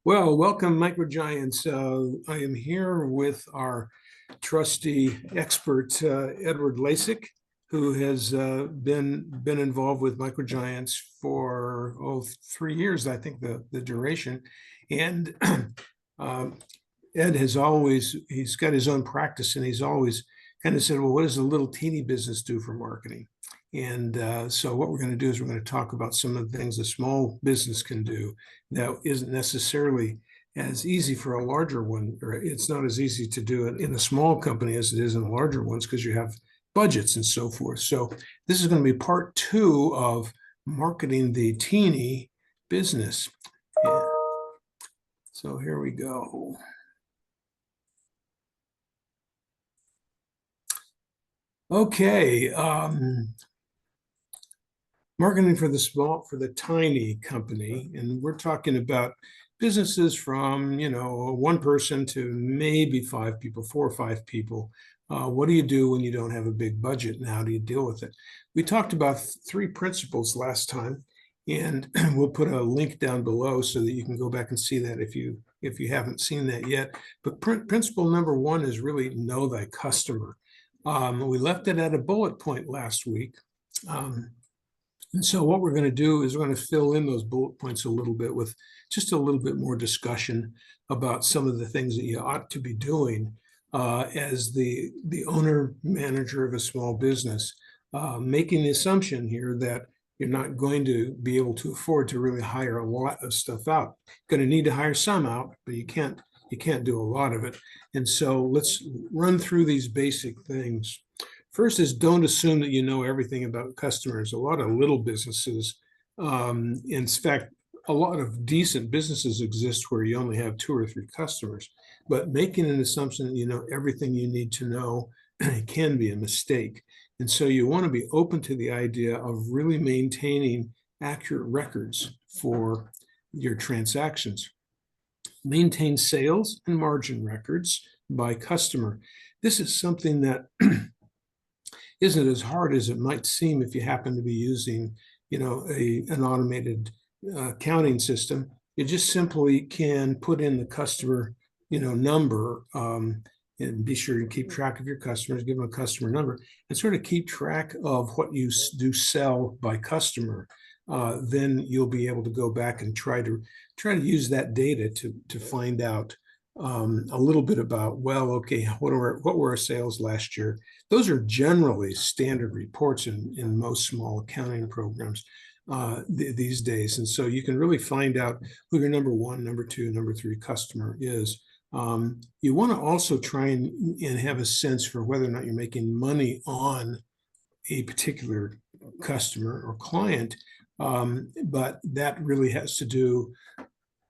Well, welcome, Microgiants. I am here with our trusty expert, Edward Lasik, who has been involved with Microgiants for 3 years, I think the duration. And um, Ed has he's got his own practice, and he's always kind of said, well, what does a little teeny business do for marketing? And so what we're going to do is we're going to talk about some of the things a small business can do that isn't necessarily as easy for a larger one, or it's not as easy to do it in a small company as it is in larger ones because you have budgets and so forth. So this is going to be part two of marketing the teeny business. Yeah. So here we go. Okay, marketing for the tiny company, and we're talking about businesses from one person to maybe 5 people, 4 or 5 people. What do you do when you don't have a big budget, and how do you deal with it? We talked about 3 principles last time, and we'll put a link down below so that you can go back and see that if you haven't seen that yet. But principle number one is really know thy customer. We left it at a bullet point last week. And so what we're going to do is we're going to fill in those bullet points a little bit with just a little bit more discussion about some of the things that you ought to be doing as the owner manager of a small business, making the assumption here that you're not going to be able to afford to really hire a lot of stuff out. You're going to need to hire some out, but you can't do a lot of it. And so let's run through these basic things. First is don't assume that you know everything about customers. A lot of little businesses, in fact, a lot of decent businesses exist where you only have 2 or 3 customers, but making an assumption that you know everything you need to know can be a mistake. And so you want to be open to the idea of really maintaining accurate records for your transactions. Maintain sales and margin records by customer. This is something that isn't as hard as it might seem if you happen to be using, an automated accounting system. You just simply can put in the customer, number, and be sure you keep track of your customers, give them a customer number, and sort of keep track of what you do sell by customer. Then you'll be able to go back and try to use that data to find out a little bit about, well, okay, what were our sales last year? Those are generally standard reports in most small accounting programs these days. And so you can really find out who your number 1, number 2, number 3 customer is. You want to also try and have a sense for whether or not you're making money on a particular customer or client. But that really has to do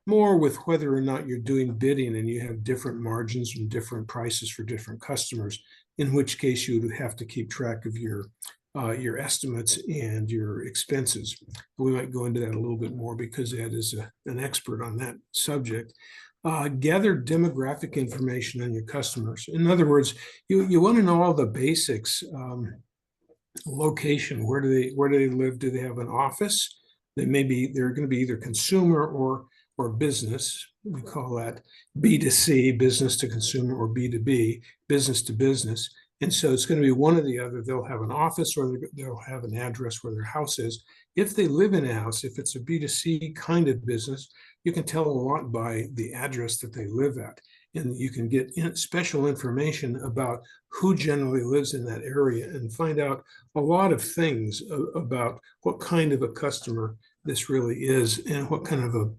more with whether or not you're doing bidding and you have different margins and different prices for different customers, in which case you would have to keep track of your estimates and your expenses. We might go into that a little bit more because Ed is an expert on that subject. Gather demographic information on your customers. In other words, you want to know all the basics. Location, where do they live? Do they have an office? They're going to be either consumer or business. We call that B2C, business to consumer, or B2B, business to business. And so it's going to be one or the other. They'll have an office or they'll have an address where their house is. If they live in a house, if it's a B2C kind of business, you can tell a lot by the address that they live at. And you can get special information about who generally lives in that area and find out a lot of things about what kind of a customer this really is and what kind of a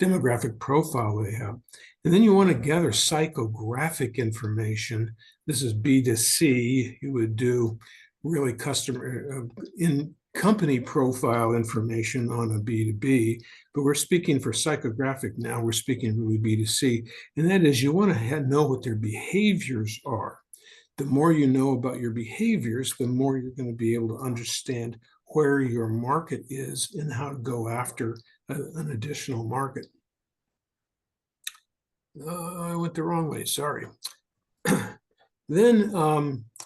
demographic profile they have. And then you want to gather psychographic information. This is B2C. You would do really customer in company profile information on a B2B, but we're speaking for psychographic now. We're speaking really B2C, and that is you want to know what their behaviors are. The more you know about your behaviors, the more you're going to be able to understand where your market is and how to go after an additional market. I went the wrong way, sorry. Then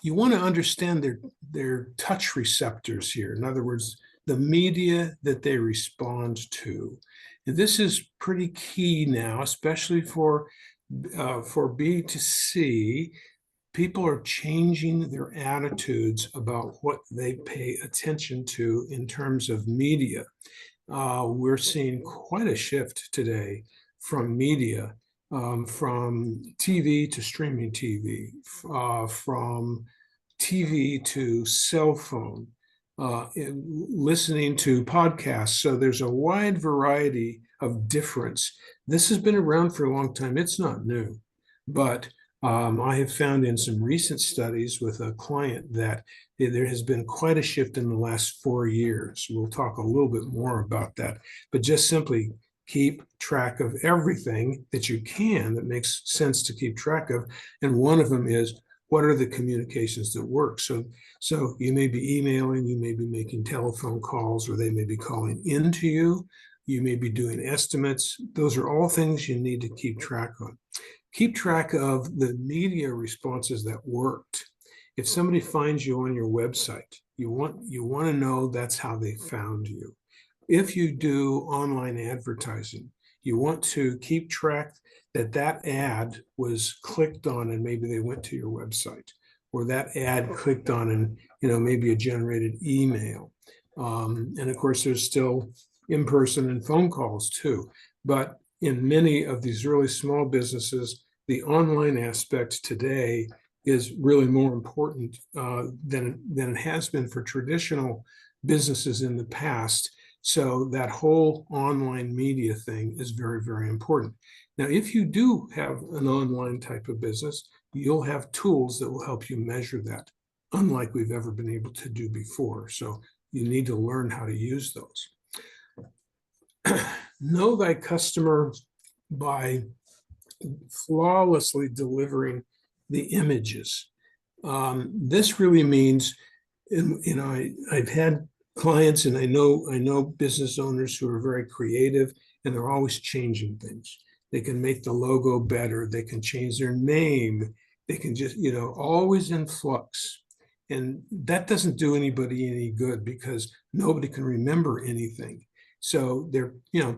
you want to understand their touch receptors here. In other words, the media that they respond to. And this is pretty key now, especially for B2C. People are changing their attitudes about what they pay attention to in terms of media. We're seeing quite a shift today from media, from TV to streaming TV, from TV to cell phone, listening to podcasts. So there's a wide variety of difference. This has been around for a long time. It's not new, but I have found in some recent studies with a client that there has been quite a shift in the last 4 years. We'll talk a little bit more about that, but just simply keep track of everything that you can that makes sense to keep track of. And one of them is, what are the communications that work? So you may be emailing, you may be making telephone calls, or they may be calling into you. You may be doing estimates. Those are all things you need to keep track of. Keep track of the media responses that worked. If somebody finds you on your website, you want to know that's how they found you. If you do online advertising, you want to keep track that ad was clicked on and maybe they went to your website, or that ad clicked on and maybe a generated email. And of course, there's still in-person and phone calls too. But in many of these really small businesses, the online aspect today is really more important than it has been for traditional businesses in the past. So that whole online media thing is very, very important. Now, if you do have an online type of business, you'll have tools that will help you measure that, unlike we've ever been able to do before. So you need to learn how to use those. Know thy customer by flawlessly delivering the images. This really means, I've had clients, and I know business owners who are very creative, and they're always changing things. They can make the logo better. They can change their name. They can just, always in flux. And that doesn't do anybody any good because nobody can remember anything. So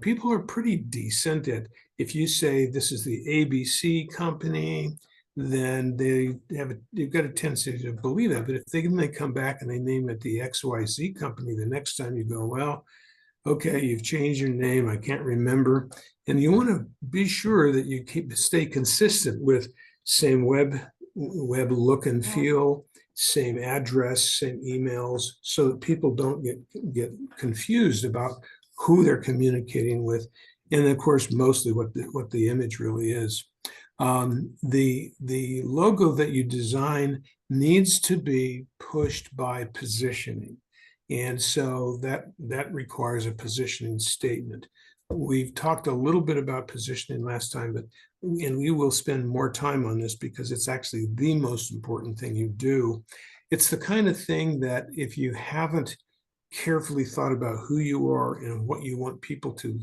people are pretty decent at, if you say this is the ABC company, then they've got a tendency to believe that. But if they come back and they name it the XYZ company, the next time you go, well, okay, you've changed your name, I can't remember. And you want to be sure that you stay consistent with same web look and feel, same address, same emails, so that people don't get confused about who they're communicating with, and of course, mostly what the image really is. The logo that you design needs to be pushed by positioning, and so that requires a positioning statement. We've talked a little bit about positioning last time, and we will spend more time on this because it's actually the most important thing you do. It's the kind of thing that if you haven't carefully thought about who you are and what you want people to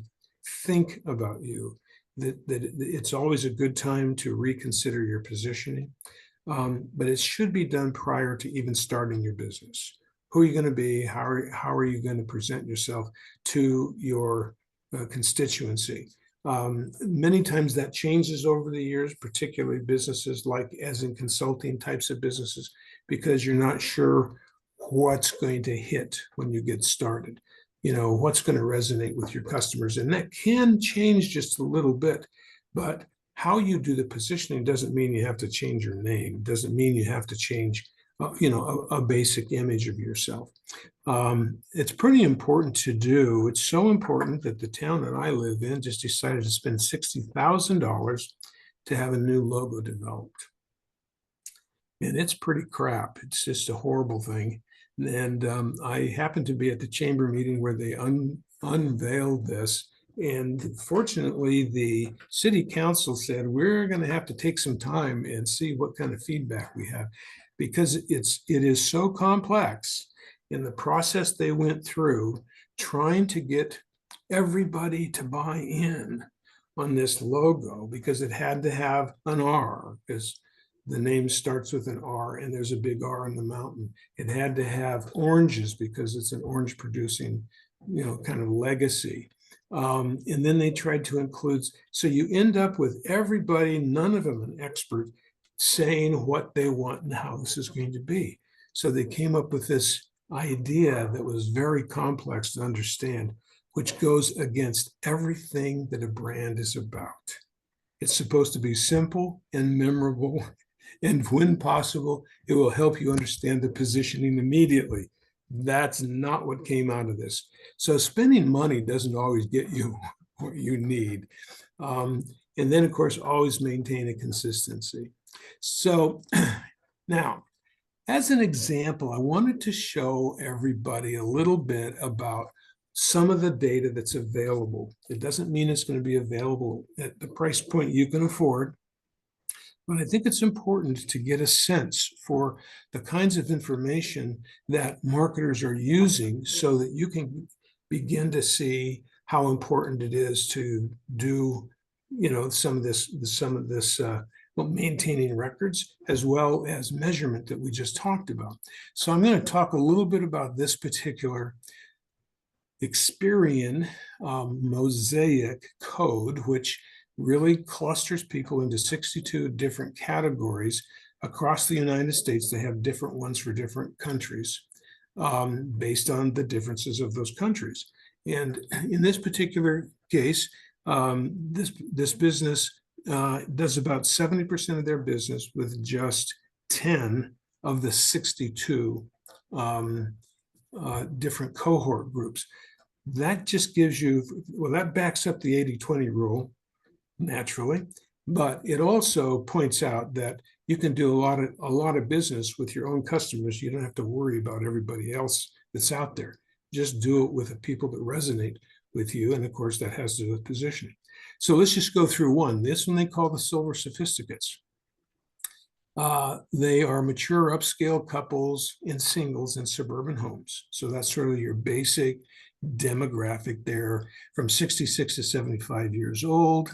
think about you, that it's always a good time to reconsider your positioning. But it should be done prior to even starting your business. Who are you going to be? How are you going to present yourself to your constituency? Many times that changes over the years, particularly businesses like as in consulting types of businesses, because you're not sure what's going to hit when you get started. What's going to resonate with your customers. And that can change just a little bit, but how you do the positioning doesn't mean you have to change your name. It doesn't mean you have to change, a basic image of yourself. It's pretty important to do. It's so important that the town that I live in just decided to spend $60,000 to have a new logo developed. And it's pretty crap. It's just a horrible thing. And I happened to be at the chamber meeting where they unveiled this. And fortunately, the city council said, we're going to have to take some time and see what kind of feedback we have, because it is so complex in the process they went through trying to get everybody to buy in on this logo, because it had to have an R, because the name starts with an R and there's a big R in the mountain. It had to have oranges because it's an orange producing, kind of legacy. And then they tried to include, so you end up with everybody, none of them an expert, saying what they want and how this is going to be. So they came up with this idea that was very complex to understand, which goes against everything that a brand is about. It's supposed to be simple and memorable, and when possible, it will help you understand the positioning immediately. That's not what came out of this. So spending money doesn't always get you what you need. Um, and then, of course, always maintain a consistency. So now, as an example, I wanted to show everybody a little bit about some of the data that's available. It doesn't mean it's going to be available at the price point you can afford, but I think it's important to get a sense for the kinds of information that marketers are using so that you can begin to see how important it is to do, some of this well, maintaining records as well as measurement that we just talked about. So I'm going to talk a little bit about this particular Experian mosaic code, which really clusters people into 62 different categories across the United States. They have different ones for different countries based on the differences of those countries. And in this particular case, this business does about 70% of their business with just 10 of the 62 different cohort groups. That just gives you, well, that backs up the 80-20 rule naturally, but it also points out that you can do a lot of business with your own customers. You don't have to worry about everybody else that's out there. Just do it with the people that resonate with you. And of course, that has to do with positioning. So let's just go through one. This one they call the silver sophisticates. They are mature upscale couples and singles in suburban homes. So that's sort of your basic demographic there, from 66 to 75 years old.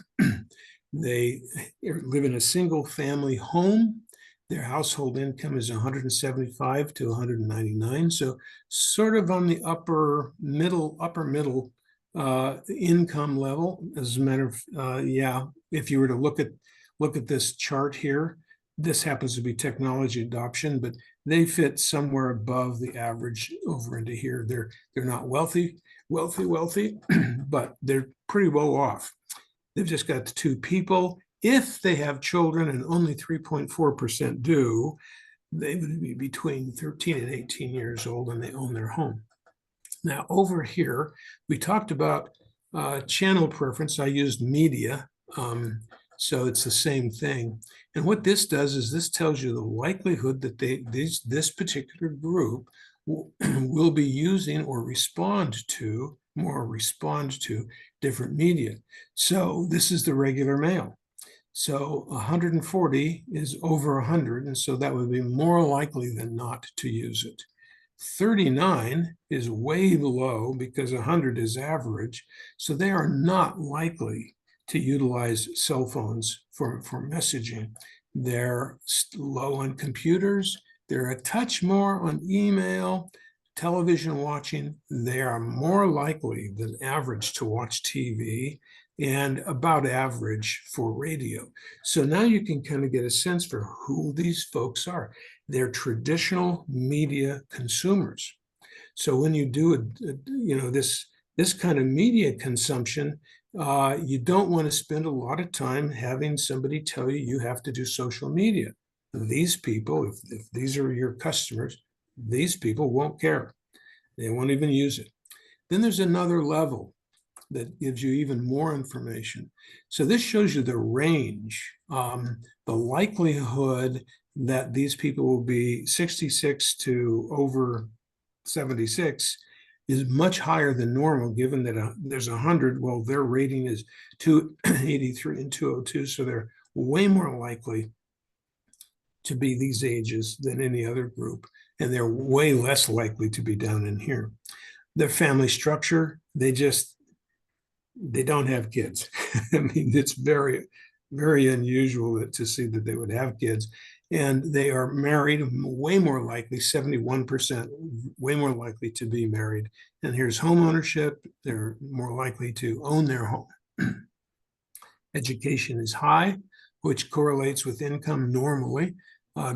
They live in a single family home. Their household income is 175 to 199. So sort of on the upper middle income level. As a matter of, if you were to look at this chart here, this happens to be technology adoption, but they fit somewhere above the average over into here. They're not wealthy, but they're pretty well off. They've just got 2 people. If they have children, and only 3.4% do, they would be between 13 and 18 years old, and they own their home. Now, over here, we talked about channel preference. I used media, so it's the same thing. And what this does is this tells you the likelihood that this particular group will be using or respond to different media. So this is the regular mail. So 140 is over 100, and so that would be more likely than not to use it. 39 is way below because 100 is average, so they are not likely to utilize cell phones for messaging. They're low on computers. They're a touch more on email, television watching. They are more likely than average to watch TV, and about average for radio. So now you can kind of get a sense for who these folks are. They're traditional media consumers. So when you do this kind of media consumption, you don't want to spend a lot of time having somebody tell you you have to do social media. These people, if these are your customers, these people won't care. They won't even use it. Then there's another level that gives you even more information. So this shows you the range, the likelihood that these people will be 66 to over 76 is much higher than normal, given that there's 100. Well, their rating is 283 and 202, so they're way more likely to be these ages than any other group, and they're way less likely to be down in here. Their family structure, they don't have kids. I mean, it's very, very unusual to see that they would have kids. and they are married, way more likely, 71%, way more likely to be married. And here's home ownership. They're more likely to own their home. Education is high, which correlates with income normally.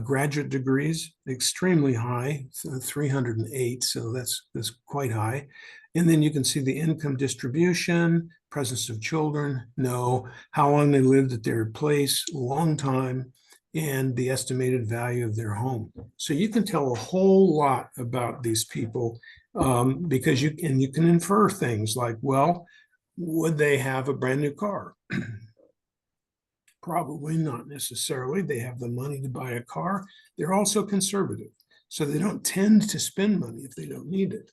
Graduate degrees, extremely high, so 308, so that's quite high. And then you can see the income distribution, presence of children, no, how long they lived at their place, long time, and the estimated value of their home. So you can tell a whole lot about these people because you can infer things like, well, would they have a brand new car? Probably not necessarily. They have the money to buy a car. They're also conservative, so they don't tend to spend money if they don't need it.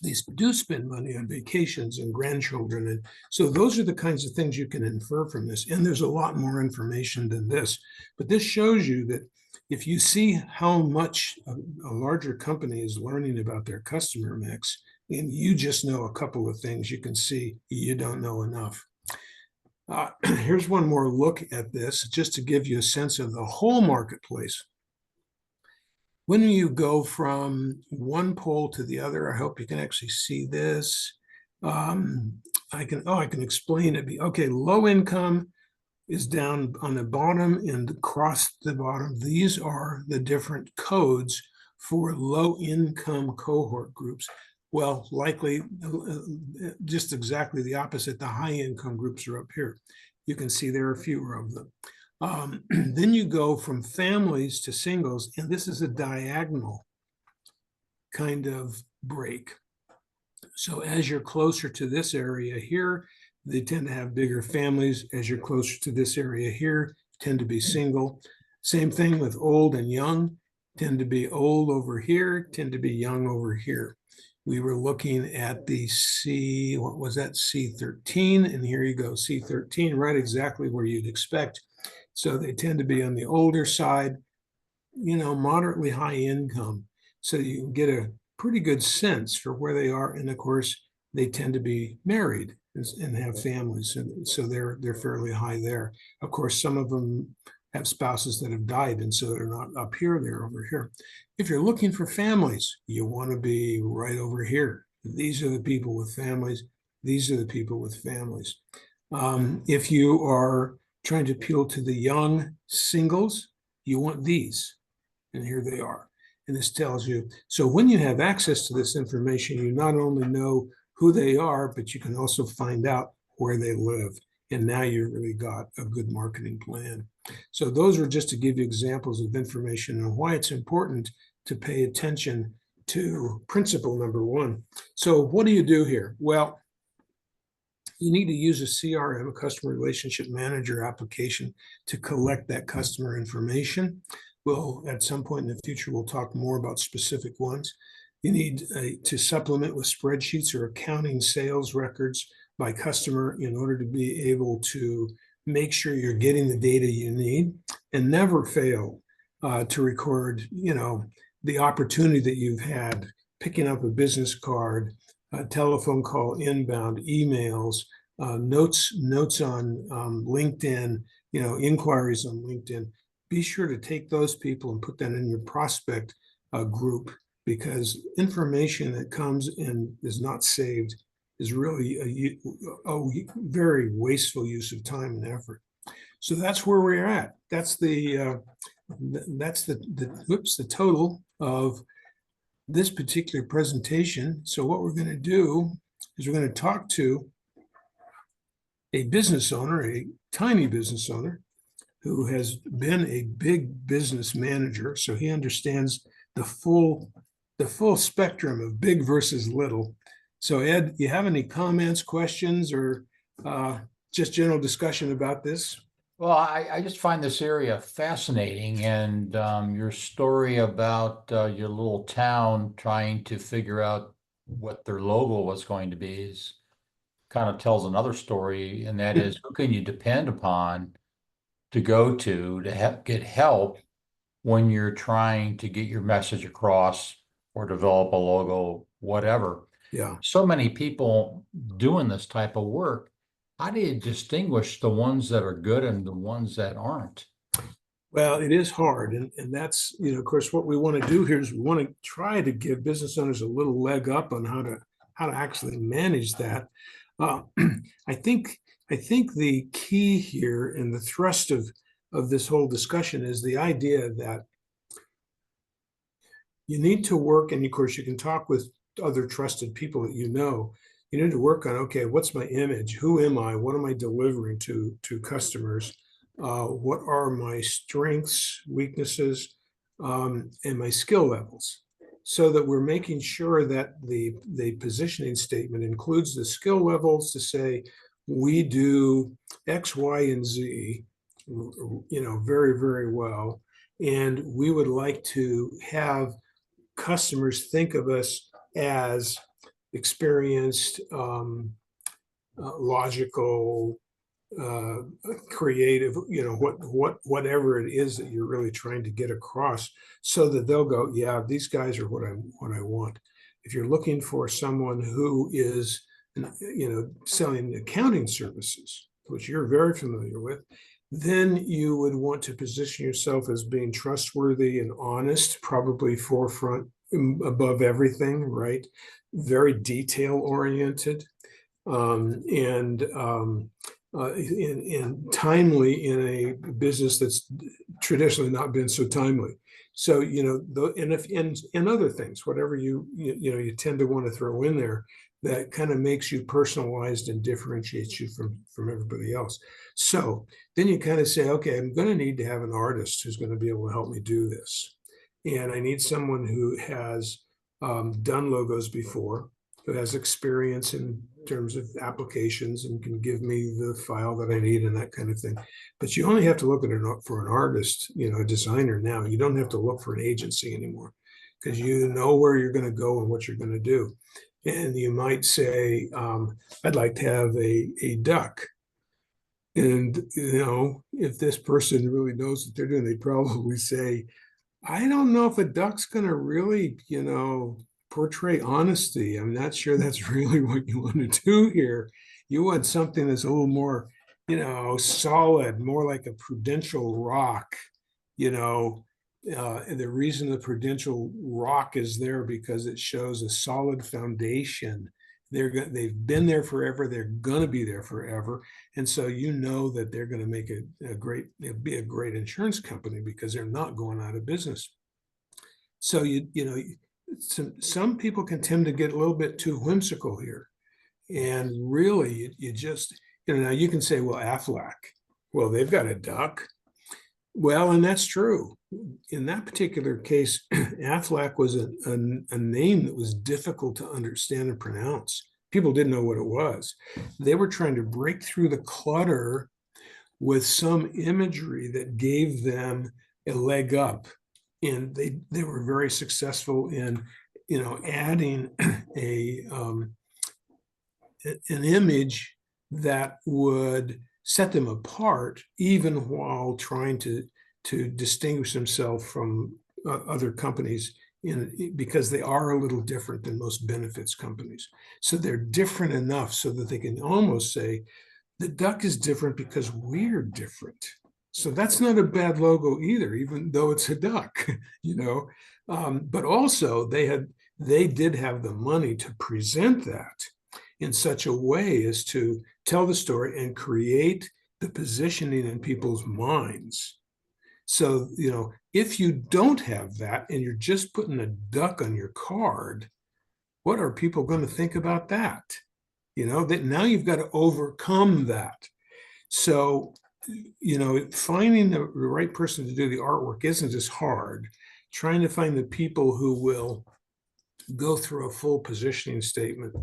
They do spend money on vacations and grandchildren. And so those are the kinds of things you can infer from this. And there's a lot more information than this. But this shows you that if you see how much a larger company is learning about their customer mix, and you just know a couple of things, you can see you don't know enough. Here's one more look at this, just to give you a sense of the whole marketplace. When you go from one pole to the other, I hope you can actually see this. I can explain it. Okay, low income is down on the bottom and across the bottom. These are the different codes for low income cohort groups. Well, likely just exactly the opposite. The high income groups are up here. You can see there are fewer of them. Then you go from families to singles, and this is a diagonal kind of break. So as you're closer to this area here, they tend to have bigger families. As you're closer to this area here, tend to be single. Same thing with old and young, tend to be old over here, tend to be young over here. We were looking at the what was that, C13, and here you go, C13, right exactly where you'd expect. So they tend to be on the older side, moderately high income. So you can get a pretty good sense for where they are. And of course, they tend to be married and have families. And so they're fairly high there. Of course, some of them have spouses that have died, and so they're not up here, they're over here. If you're looking for families, you want to be right over here. These are the people with families. These are the people with families. If you are trying to appeal to the young singles, you want these. And here they are. And this tells you, so when you have access to this information, you not only know who they are, but you can also find out where they live. And now you've really got a good marketing plan. So those are just to give you examples of information and why it's important to pay attention to principle number one. So what do you do here? Well, you need to use a CRM, a customer relationship manager application, to collect that customer information. Well, at some point in the future, we'll talk more about specific ones. You need to supplement with spreadsheets or accounting sales records by customer in order to be able to make sure you're getting the data you need, and never fail to record, the opportunity that you've had, picking up a business card, a telephone call inbound, emails, notes on LinkedIn, inquiries on LinkedIn. Be sure to take those people and put that in your prospect group, because information that comes and is not saved is really a very wasteful use of time and effort. So that's where we're at. That's the total of this particular presentation. So what we're going to do is we're going to talk to a business owner, a tiny business owner, who has been a big business manager. So he understands the full spectrum of big versus little. So Ed, you have any comments, questions, or just general discussion about this? Well, I just find this area fascinating, and your story about your little town trying to figure out what their logo was going to be is kind of tells another story, and that is, who can you depend upon to go to get help when you're trying to get your message across or develop a logo, whatever. Yeah. So many people doing this type of work. How do you distinguish the ones that are good and the ones that aren't? Well, it is hard, and that's, of course, what we want to do here is we want to try to give business owners a little leg up on how to actually manage that. Uh, I think I think the key here and the thrust of this whole discussion is the idea that you need to work, and of course, you can talk with other trusted people that you know. You need to work on, okay, what's my image? Who am I? What am I delivering to customers? What are my strengths, weaknesses, and my skill levels? So that we're making sure that the positioning statement includes the skill levels to say, we do X, Y, and Z, very, very well. And we would like to have customers think of us as experienced, logical, uh, creative, whatever it is that you're really trying to get across, so that they'll go, yeah, these guys are what I want. If you're looking for someone who is, selling accounting services, which you're very familiar with, then you would want to position yourself as being trustworthy and honest, probably forefront, above everything, right? Very detail oriented, and in timely in a business that's traditionally not been so timely. So, and other things, whatever you tend to want to throw in there, that kind of makes you personalized and differentiates you from everybody else. So then you kind of say, okay, I'm going to need to have an artist who's going to be able to help me do this, and I need someone who has done logos before, who has experience in terms of applications and can give me the file that I need and that kind of thing. But you only have to look at it for an artist, a designer now. You don't have to look for an agency anymore, because you know where you're going to go and what you're going to do. And you might say, I'd like to have a duck. And, if this person really knows what they're doing, they'd probably say, I don't know if a duck's going to really, portray honesty. I'm not sure that's really what you want to do here. You want something that's a little more, solid, more like a prudential rock. You know, and the reason the prudential rock is there because it shows a solid foundation. They've been there forever. They're going to be there forever, and so that they're going to make be a great insurance company because they're not going out of business. So some people can tend to get a little bit too whimsical here, and really you just now you can say, well, Aflac, well, they've got a duck. Well, and that's true. In that particular case, Aflac was a name that was difficult to understand and pronounce. People didn't know what it was. They were trying to break through the clutter with some imagery that gave them a leg up. And they were very successful in, adding an image that would set them apart, even while trying to distinguish themselves from other companies, because they are a little different than most benefits companies. So they're different enough so that they can almost say the duck is different because we're different. So that's not a bad logo either, even though it's a duck, But also they did have the money to present that in such a way as to tell the story and create the positioning in people's minds. So, if you don't have that and you're just putting a duck on your card, what are people going to think about that? That now you've got to overcome that. So, finding the right person to do the artwork isn't as hard. Trying to find the people who will go through a full positioning statement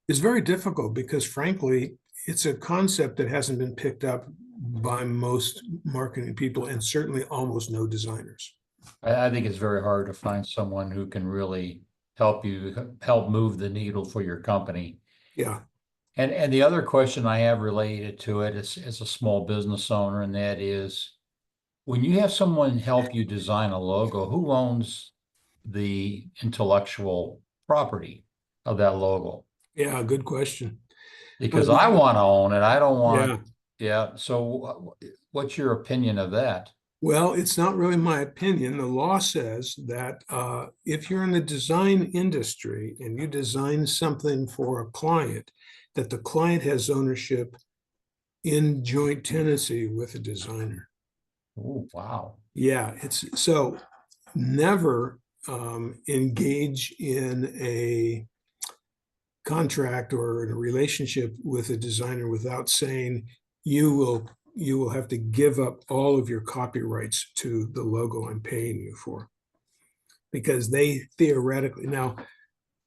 is very difficult because, frankly, it's a concept that hasn't been picked up by most marketing people, and certainly almost no designers. I think it's very hard to find someone who can really help move the needle for your company. Yeah. And the other question I have related to it is as a small business owner, and that is when you have someone help you design a logo, who owns the intellectual property of that logo? Yeah, good question. Because I want to own it. I don't want, Yeah. yeah. So what's your opinion of that? Well, it's not really my opinion. The law says that if you're in the design industry and you design something for a client, that the client has ownership in joint tenancy with the designer. Oh, wow. Yeah, it's so never engage in a contract or in a relationship with a designer without saying you will have to give up all of your copyrights to the logo I'm paying you for, because they theoretically now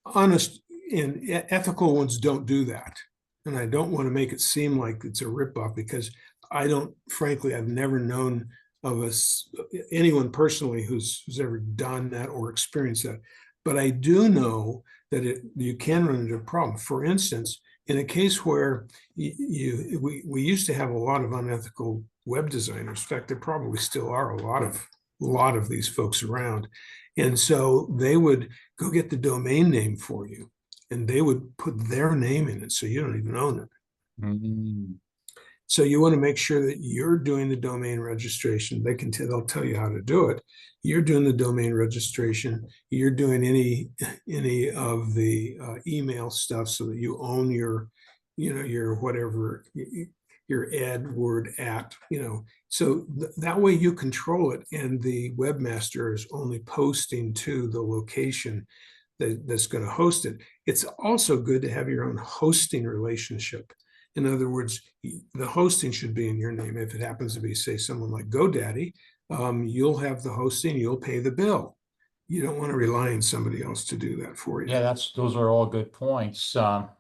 honest and ethical ones don't do that. And I don't want to make it seem like it's a ripoff, because I don't, frankly, I've never known of us anyone personally who's ever done that or experienced that. But I do know that you can run into a problem. For instance, in a case where we used to have a lot of unethical web designers. In fact, there probably still are a lot of these folks around. And so they would go get the domain name for you, and they would put their name in it so you don't even own it. Mm, So you want to make sure that you're doing the domain registration. They'll tell you how to do it. You're doing the domain registration. You're doing any of the email stuff so that you own your whatever, your word at, so that way you control it, and the webmaster is only posting to the location that's going to host it. It's also good to have your own hosting relationship. In other words, the hosting should be in your name. If it happens to be, say, someone like GoDaddy, you'll have the hosting, you'll pay the bill. You don't want to rely on somebody else to do that for you. yeah, those are all good points.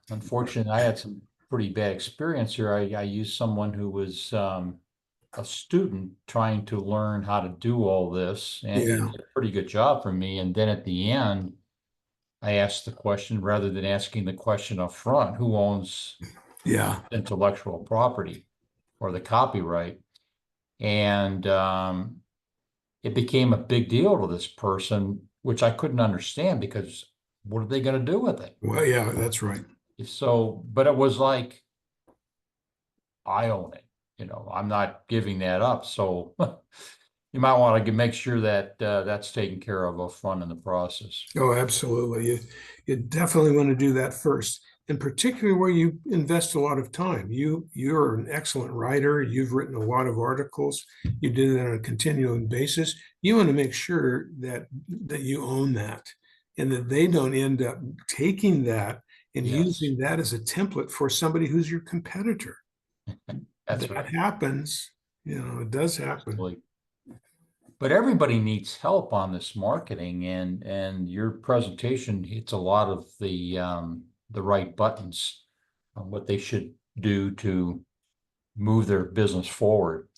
Unfortunately, I had some pretty bad experience here. I used someone who was a student trying to learn how to do all this, and he Yeah, did a pretty good job for me. And then at the end, I asked the question rather than asking the question up front, who owns yeah, intellectual property or the copyright? And it became a big deal to this person, which I couldn't understand because what are they going to do with it? well, yeah, that's right. If so, but it was like, I own it. I'm not giving that up. So you might want to make sure that that's taken care of up front in the process. Oh, absolutely. You definitely want to do that first, and particularly where you invest a lot of time. You're an excellent writer. You've written a lot of articles. You did it on a continuing basis. You want to make sure that you own that, and that they don't end up taking that and Yes, using that as a template for somebody who's your competitor. that's That right. happens. It does happen. Absolutely. But everybody needs help on this marketing, and your presentation hits a lot of the right buttons on what they should do to move their business forward.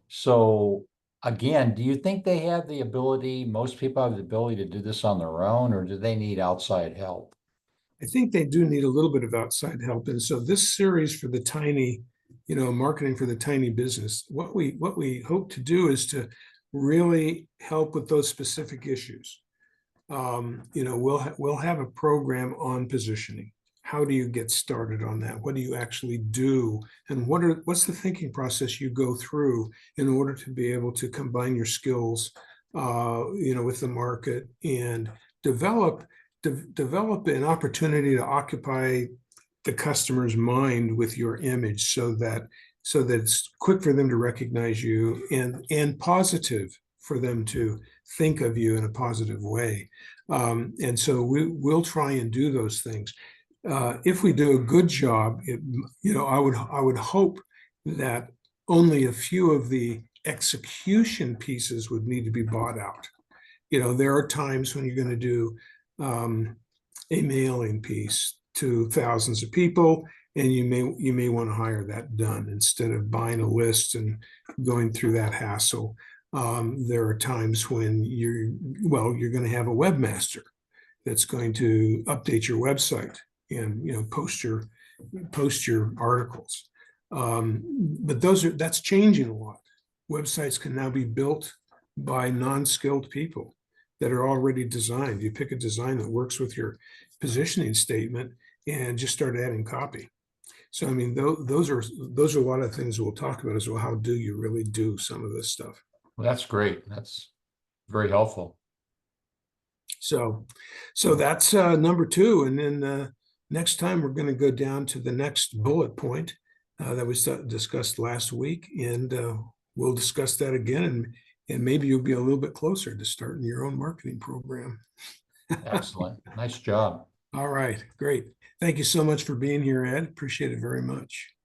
So again, do you think they have the ability, most people have the ability to do this on their own, or do they need outside help? I think they do need a little bit of outside help. And so this series for the tiny, marketing for the tiny business, what we hope to do is to really help with those specific issues. We'll have a program on positioning. How do you get started on that? What do you actually do? And what's the thinking process you go through in order to be able to combine your skills, with the market, and develop develop an opportunity to occupy the customer's mind with your image, so that it's quick for them to recognize you, and positive for them to think of you in a positive way. And so we'll try and do those things. If we do a good job, I would hope that only a few of the execution pieces would need to be bought out. There are times when you're going to do um, a mailing piece to thousands of people, and you may want to hire that done instead of buying a list and going through that hassle. There are times when you're going to have a webmaster that's going to update your website and post your articles. But that's changing a lot. Websites can now be built by non-skilled people that are already designed. You pick a design that works with your positioning statement and just start adding copy. So I mean, those are a lot of things we'll talk about as well. How do you really do some of this stuff? Well, that's great. That's very helpful. So, that's number two. And then next time we're going to go down to the next bullet point that we discussed last week, and we'll discuss that again. And maybe you'll be a little bit closer to starting your own marketing program. Excellent. Nice job. All right, great. Thank you so much for being here, Ed. Appreciate it very much.